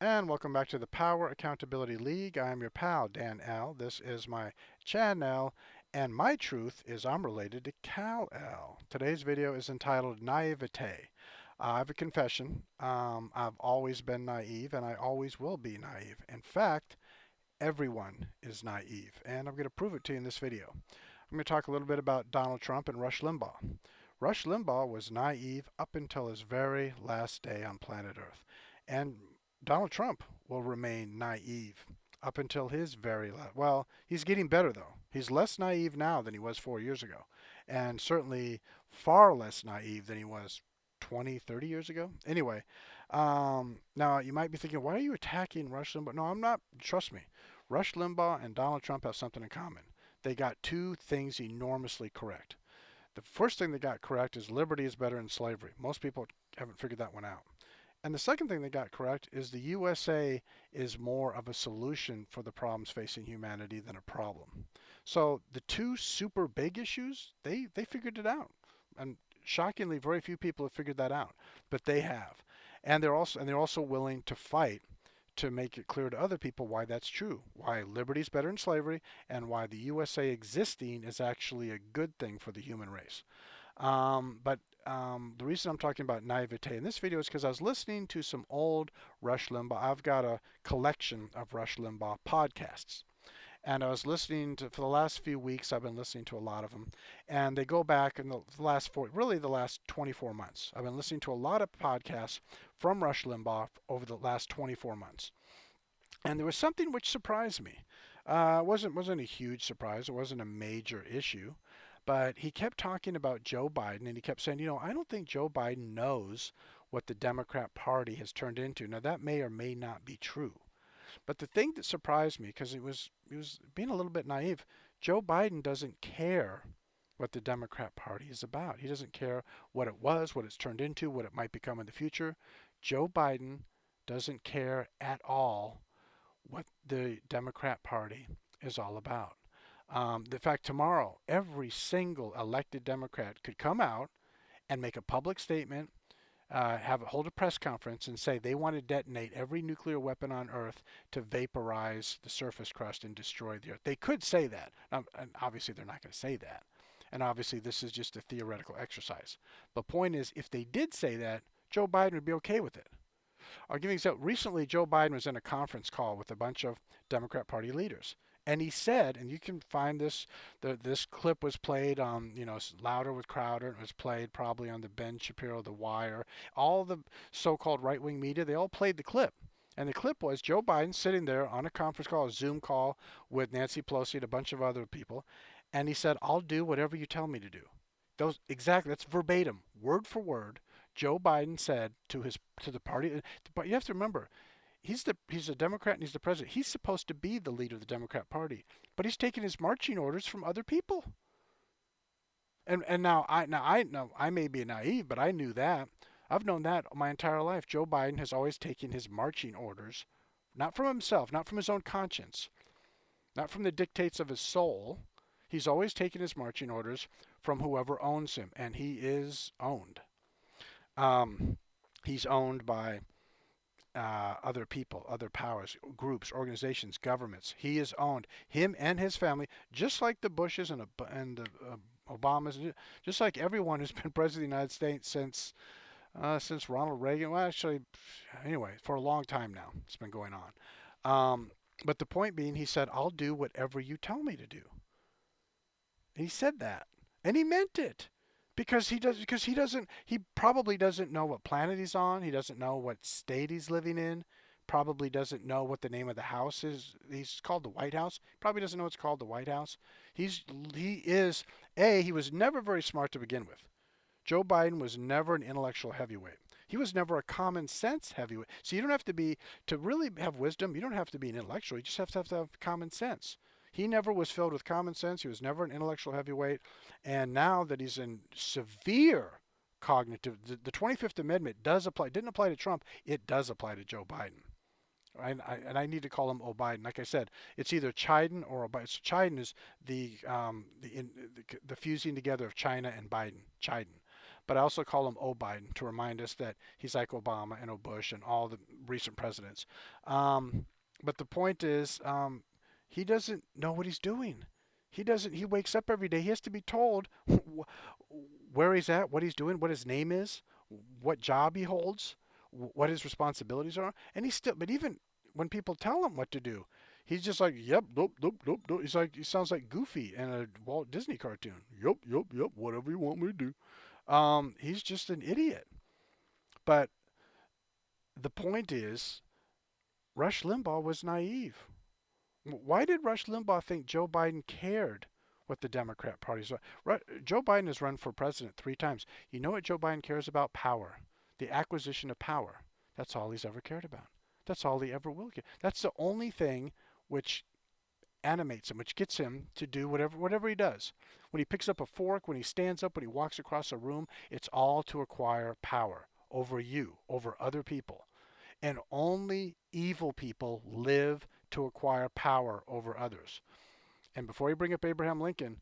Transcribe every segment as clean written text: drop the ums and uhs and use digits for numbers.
And welcome back to the Power Accountability League. I'm your pal, Dan L. This is my channel, and my truth is I'm related to Cal L. Today's video is entitled Naivete. I have a confession. I've always been naive, and I always will be naive. In fact, everyone is naive, and I'm going to prove it to you in this video. I'm going to talk a little bit about Donald Trump and Rush Limbaugh. Rush Limbaugh was naive up until his very last day on planet Earth. And Donald Trump will remain naive up until his very last. Well, he's getting better, though. He's less naive now than he was 4 years ago. And certainly far less naive than he was 20, 30 years ago. Anyway, now you might be thinking, why are you attacking Rush Limbaugh? No, I'm not. Trust me. Rush Limbaugh and Donald Trump have something in common. They got two things enormously correct. The first thing they got correct is liberty is better than slavery. Most people haven't figured that one out. And the second thing they got correct is the USA is more of a solution for the problems facing humanity than a problem. So the two super big issues, they figured it out. And shockingly, very few people have figured that out, but they have. And they're also willing to fight to make it clear to other people why that's true, why liberty is better than slavery, and why the USA existing is actually a good thing for the human race. But the reason I'm talking about naivete in this video is because I was listening to some old Rush Limbaugh. I've got a collection of Rush Limbaugh podcasts. And I was listening to, for the last few weeks, I've been listening to a lot of them. And they go back in the last really the last 24 months. I've been listening to a lot of podcasts from Rush Limbaugh over the last 24 months. And there was something which surprised me. It wasn't a huge surprise. It wasn't a major issue. But he kept talking about Joe Biden, and he kept saying, I don't think Joe Biden knows what the Democrat Party has turned into. Now, that may or may not be true. But the thing that surprised me, because he was being a little bit naive, Joe Biden doesn't care what the Democrat Party is about. He doesn't care what it was, what it's turned into, what it might become in the future. Joe Biden doesn't care at all what the Democrat Party is all about. In fact, tomorrow, every single elected Democrat could come out and make a public statement, hold a press conference, and say they want to detonate every nuclear weapon on Earth to vaporize the surface crust and destroy the Earth. They could say that. And obviously, they're not going to say that. And obviously, this is just a theoretical exercise. The point is, if they did say that, Joe Biden would be okay with it. I'll give you an example. Recently, Joe Biden was in a conference call with a bunch of Democrat Party leaders. And he said, and you can find this, this clip was played on, Louder with Crowder. It was played probably on the Ben Shapiro, The Wire. All the so-called right-wing media, they all played the clip. And the clip was Joe Biden sitting there on a conference call, a Zoom call with Nancy Pelosi and a bunch of other people. And he said, I'll do whatever you tell me to do. That's verbatim, word for word. Joe Biden said to the party, but you have to remember, he's a Democrat and he's the president. He's supposed to be the leader of the Democrat Party, but he's taking his marching orders from other people. And now I may be naive, but I knew that. I've known that my entire life. Joe Biden has always taken his marching orders, not from himself, not from his own conscience, not from the dictates of his soul. He's always taken his marching orders from whoever owns him, and he is owned. Um, he's owned by other people, other powers, groups, organizations, governments. He is owned, him and his family, just like the Bushes and the Obamas, just like everyone who's been president of the United States since Ronald Reagan. Well, actually, anyway, for a long time now, it's been going on. But the point being, he said, "I'll do whatever you tell me to do." And he said that, and he meant it. He probably doesn't know what planet he's on. He doesn't know what state he's living in. Probably doesn't know what the name of the house is. He's called the White House. Probably doesn't know it's called the White House. He was never very smart to begin with. Joe Biden was never an intellectual heavyweight. He was never a common sense heavyweight. So you don't have to be, to really have wisdom, you don't have to be an intellectual. You just have common sense. He never was filled with common sense. He was never an intellectual heavyweight. And now that he's in severe cognitive, the 25th Amendment didn't apply to Trump. It does apply to Joe Biden. And I need to call him O'Biden. Like I said, it's either Chiden or O'Biden. So Chiden is the fusing together of China and Biden. Chiden. but I also call him O Biden to remind us that he's like Obama and Bush and all the recent presidents. Um, but the point is, he doesn't know what he's doing. He doesn't. He wakes up every day. He has to be told where he's at, what he's doing, what his name is, what job he holds, what his responsibilities are, and he's still. But even when people tell him what to do, he's just like, "Yep, nope, nope, nope, nope." He sounds like Goofy in a Walt Disney cartoon. Yep, yep, yep. Whatever you want me to do. He's just an idiot. But the point is, Rush Limbaugh was naive. Why did Rush Limbaugh think Joe Biden cared what the Democrat Party's? Joe Biden has run for president 3 times. You know what Joe Biden cares about? Power, the acquisition of power. That's all he's ever cared about. That's all he ever will care. That's the only thing which animates him, which gets him to do whatever he does. When he picks up a fork, when he stands up, when he walks across a room, it's all to acquire power over you, over other people. And only evil people live to acquire power over others. And before you bring up Abraham Lincoln,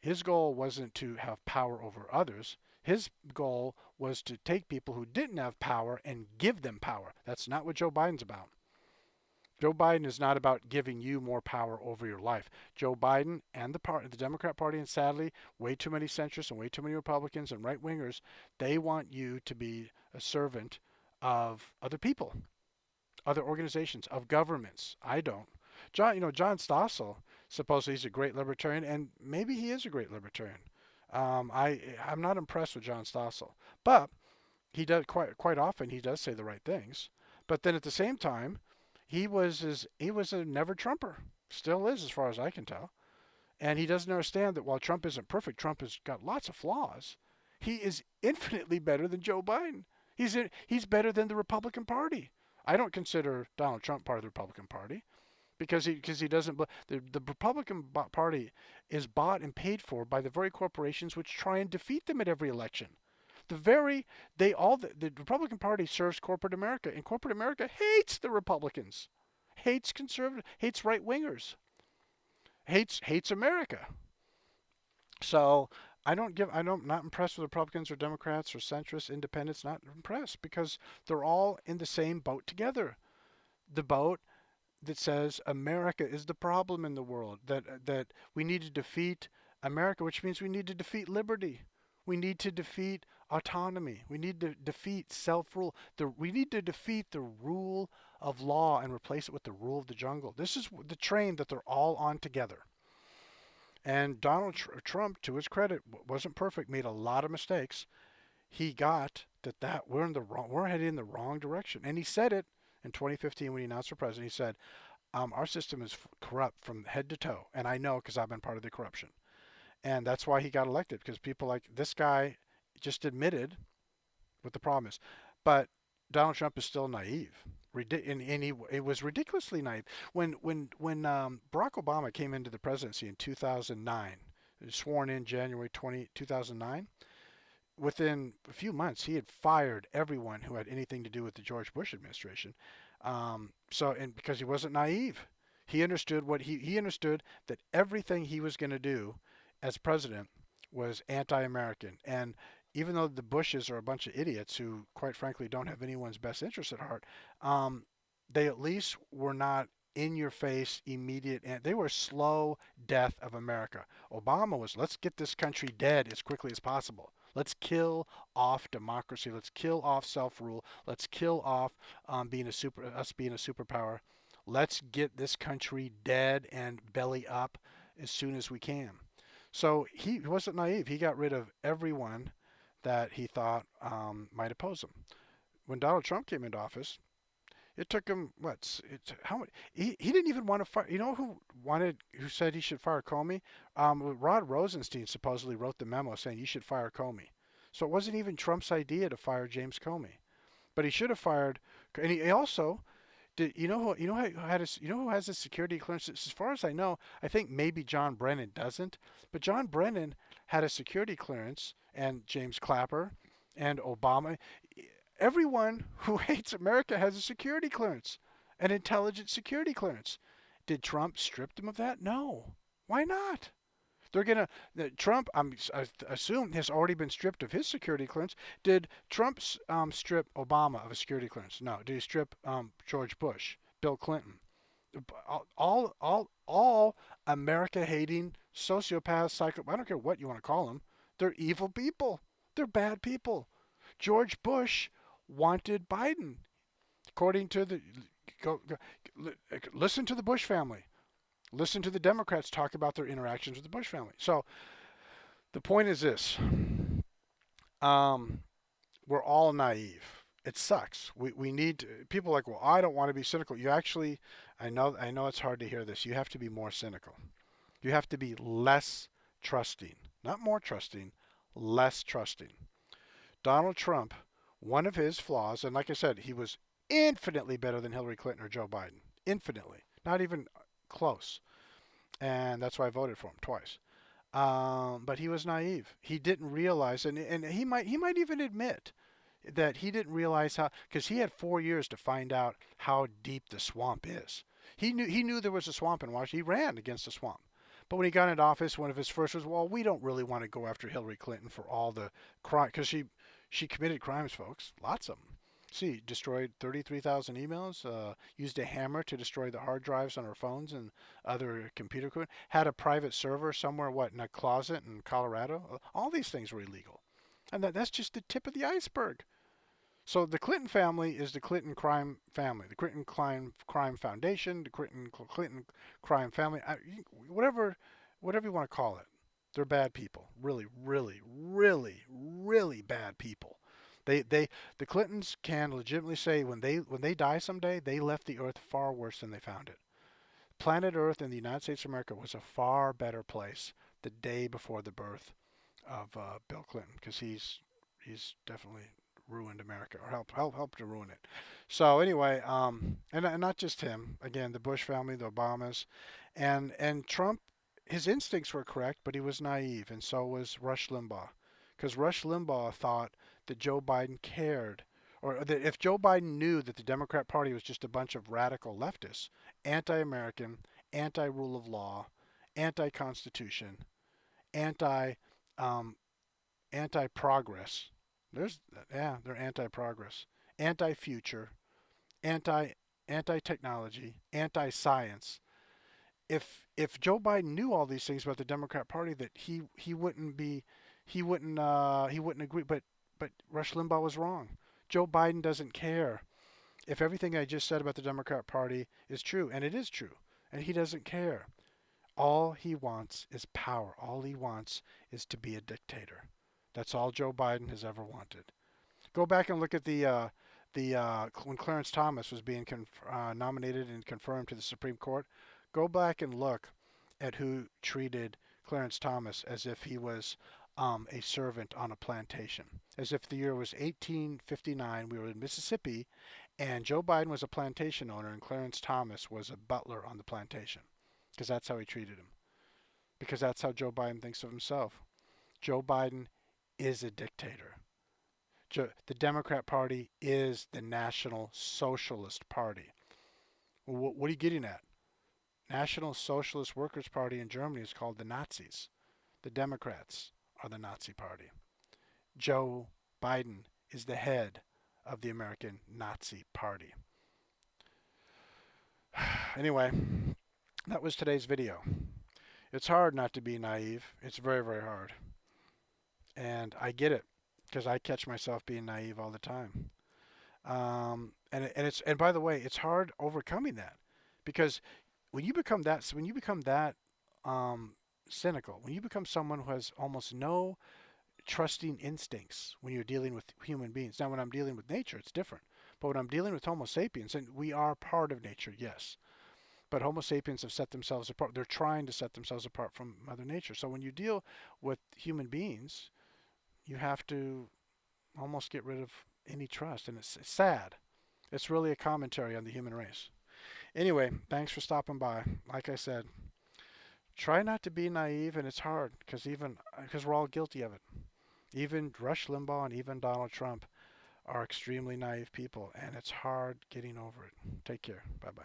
his goal wasn't to have power over others. His goal was to take people who didn't have power and give them power. That's not what Joe Biden's about. Joe Biden is not about giving you more power over your life. Joe Biden and the Democrat Party, and sadly, way too many centrists and way too many Republicans and right wingers, they want you to be a servant of other people, other organizations, of governments. I don't. John Stossel, supposedly he's a great libertarian, and maybe he is a great libertarian. I'm not impressed with John Stossel, but he does quite often he does say the right things. But then at the same time, he was a never Trumper, still is as far as I can tell, and he doesn't understand that while Trump isn't perfect, Trump has got lots of flaws. He is infinitely better than Joe Biden. He's better than the Republican Party. I don't consider Donald Trump part of the Republican Party because he doesn't. The Republican Party is bought and paid for by the very corporations which try and defeat them at every election. The Republican Party serves corporate America, and corporate America hates the Republicans, hates conservative, hates right wingers, hates America. So I'm not impressed with Republicans or Democrats or centrists, independents. Not impressed because they're all in the same boat together. The boat that says America is the problem in the world. That we need to defeat America, which means we need to defeat liberty. We need to defeat autonomy. We need to defeat self-rule. We need to defeat the rule of law and replace it with the rule of the jungle. This is the train that they're all on together. And Donald Trump, to his credit, wasn't perfect, made a lot of mistakes. He got that we're headed in the wrong direction. And he said it in 2015 when he announced for president. He said, our system is corrupt from head to toe. And I know because I've been part of the corruption. And that's why he got elected, because people like this guy just admitted what the problem is. But Donald Trump is still naive. And he was ridiculously naive. When Barack Obama came into the presidency in 2009, sworn in January 2009, within a few months he had fired everyone who had anything to do with the George Bush administration. And because he wasn't naive, he understood he understood that everything he was going to do as president was anti-American. And even though the Bushes are a bunch of idiots who, quite frankly, don't have anyone's best interest at heart, they at least were not in your face, immediate, and they were slow death of America. Obama was, let's get this country dead as quickly as possible. Let's kill off democracy. Let's kill off self-rule. Let's kill off us being a superpower. Let's get this country dead and belly up as soon as we can. So he wasn't naive. He got rid of everyone that he thought might oppose him. When Donald Trump came into office, it took him how much? He didn't even want to fire. You know who said he should fire Comey? Rod Rosenstein supposedly wrote the memo saying you should fire Comey. So it wasn't even Trump's idea to fire James Comey, but he should have fired. And he also you know who has a security clearance? As far as I know, I think maybe John Brennan doesn't, but John Brennan had a security clearance, and James Clapper, and Obama. Everyone who hates America has a security clearance, an intelligent security clearance. Did Trump strip them of that? No. Why not? They're gonna Trump. I assume has already been stripped of his security clearance. Did Trump strip Obama of a security clearance? No. Did he strip George Bush, Bill Clinton? All America-hating sociopaths, psycho. I don't care what you want to call them. They're evil people. They're bad people. George Bush wanted Biden, according to the. Go, listen to the Bush family. Listen to the Democrats talk about their interactions with the Bush family. So the point is this: um, we're all naive. It sucks. We need to, people are like, well, I don't want to be cynical. You actually, I know it's hard to hear this. You have to be more cynical. You have to be less trusting, not more trusting, less trusting. Donald Trump, one of his flaws, and like I said, he was infinitely better than Hillary Clinton or Joe Biden. Infinitely, not even close. And that's why I voted for him twice. But he was naive. He didn't realize, and he might even admit that he didn't realize how, because he had 4 years to find out how deep the swamp is. He knew there was a swamp in Washington. He ran against the swamp. But when he got into office, one of his first was, well, we don't really want to go after Hillary Clinton for all the crime, because she committed crimes, folks, lots of them. See, destroyed 33,000 emails, used a hammer to destroy the hard drives on her phones and other computer equipment, had a private server somewhere, what, in a closet in Colorado? All these things were illegal. And that's just the tip of the iceberg. So the Clinton family is the Clinton crime family, the Clinton crime foundation, the Clinton crime family, whatever you want to call it. They're bad people, really, really, really, really bad people. The Clintons can legitimately say when they die someday, they left the earth far worse than they found it. Planet Earth in the United States of America was a far better place the day before the birth of Bill Clinton, because he's definitely ruined America, or helped to ruin it. So anyway, and not just him. Again, the Bush family, the Obamas, and Trump. His instincts were correct, but he was naive, and so was Rush Limbaugh, because Rush Limbaugh thought that Joe Biden cared, or that if Joe Biden knew that the Democrat Party was just a bunch of radical leftists, anti-American, anti-rule of law, anti-constitution, anti um, anti-progress. There's they're anti-progress, anti-future, anti anti-technology, anti-science. If Joe Biden knew all these things about the Democrat Party, that he wouldn't be he wouldn't agree. But Rush Limbaugh was wrong. Joe Biden doesn't care if everything I just said about the Democrat Party is true, and it is true, and he doesn't care. All he wants is power. All he wants is to be a dictator. That's all Joe Biden has ever wanted. Go back and look at the when Clarence Thomas was being nominated and confirmed to the Supreme Court. Go back and look at who treated Clarence Thomas as if he was a servant on a plantation, as if the year was 1859. We were in Mississippi, and Joe Biden was a plantation owner, and Clarence Thomas was a butler on the plantation, because that's how he treated him. Because that's how Joe Biden thinks of himself. Joe Biden is a dictator. The Democrat Party is the National Socialist Party. What are you getting at? National Socialist Workers' Party in Germany is called the Nazis. The Democrats are the Nazi Party. Joe Biden is the head of the American Nazi Party. Anyway, that was today's video. It's hard not to be naive. It's very, very hard. And I get it, because I catch myself being naive all the time. And by the way, it's hard overcoming that, because when you become that cynical, when you become someone who has almost no trusting instincts when you're dealing with human beings. Now, when I'm dealing with nature, it's different. But when I'm dealing with Homo sapiens, and we are part of nature, yes. But Homo sapiens have set themselves apart. They're trying to set themselves apart from Mother Nature. So when you deal with human beings, you have to almost get rid of any trust. And it's sad. It's really a commentary on the human race. Anyway, thanks for stopping by. Like I said, try not to be naive, and it's hard, because we're all guilty of it. Even Rush Limbaugh and even Donald Trump are extremely naive people, and it's hard getting over it. Take care. Bye-bye.